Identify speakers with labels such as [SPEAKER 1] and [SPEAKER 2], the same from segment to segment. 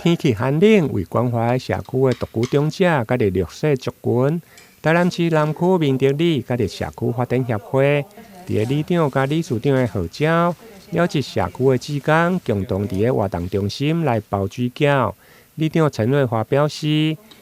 [SPEAKER 1] 天氣寒冷，為關懷社區的獨居長者，甲佇弱勢族群，台南市南區民德里甲佇社區發展協會，佇里長甲理事長的號召，邀集社區的志工，共同佇個活動中心來包水餃。里長陳瑞華表示，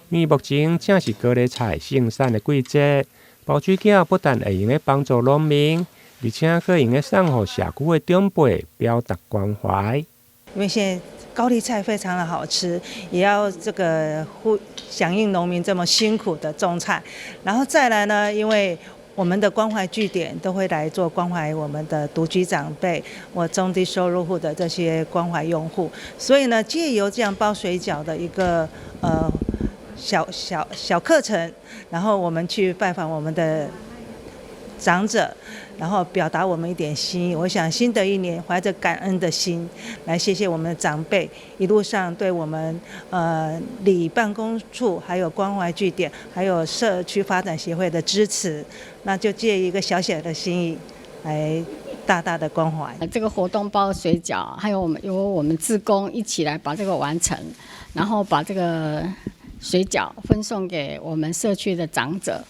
[SPEAKER 1] 因為目前正是高麗菜盛產的季節，包水餃不但會用來幫助農民，而且可用來送予社區的長輩，表達關懷。
[SPEAKER 2] 因為現在高麗菜非常的好吃，也要響應農民這麼辛苦的種菜，然後再來呢，因為我們的關懷據點都會來做關懷我們的獨居長輩或中低收入戶的這些關懷用戶，所以呢，借由這樣包水餃的一個小課程，然後我們去拜訪我們的長者，然後表達我們一點心意。我想新的一年懷着感恩的心來謝謝我們的長輩一路上對我們里辦公處還有關懷據點還有社區發展協會的支持，那就借一個小小的心意來大大的關懷。
[SPEAKER 3] 這個活動包水餃，還有由我們志工一起來把這個完成，然後把這個水餃分送給我們社區的長者，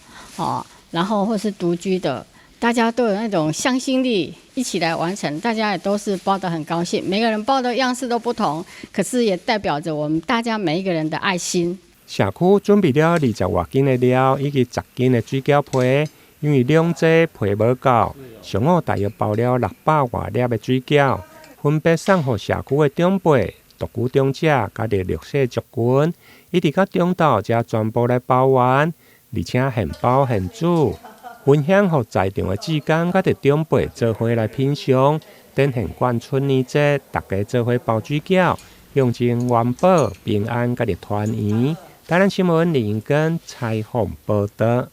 [SPEAKER 3] 然後或是獨居的，大家都有那種向心力，一起來完成。大家也都是包得很高興，每個人包的樣式都不同，可是也代表着我們大家每一個人的愛心。
[SPEAKER 1] 社區準備了20多斤的料以及10斤的水餃皮，因為兩隻皮無夠，上午大約包了600多粒的水餃，分別送予社區的長輩、獨居長者、甲佇弱勢族群，一直到中晝才全部來包完。而且現包現煮，分享予在場的志工甲佇長輩做伙來品嘗，展現貫春年節，大家做伙包水餃，象徵環保、平安甲佇團圓。台南新聞林根採訪報道。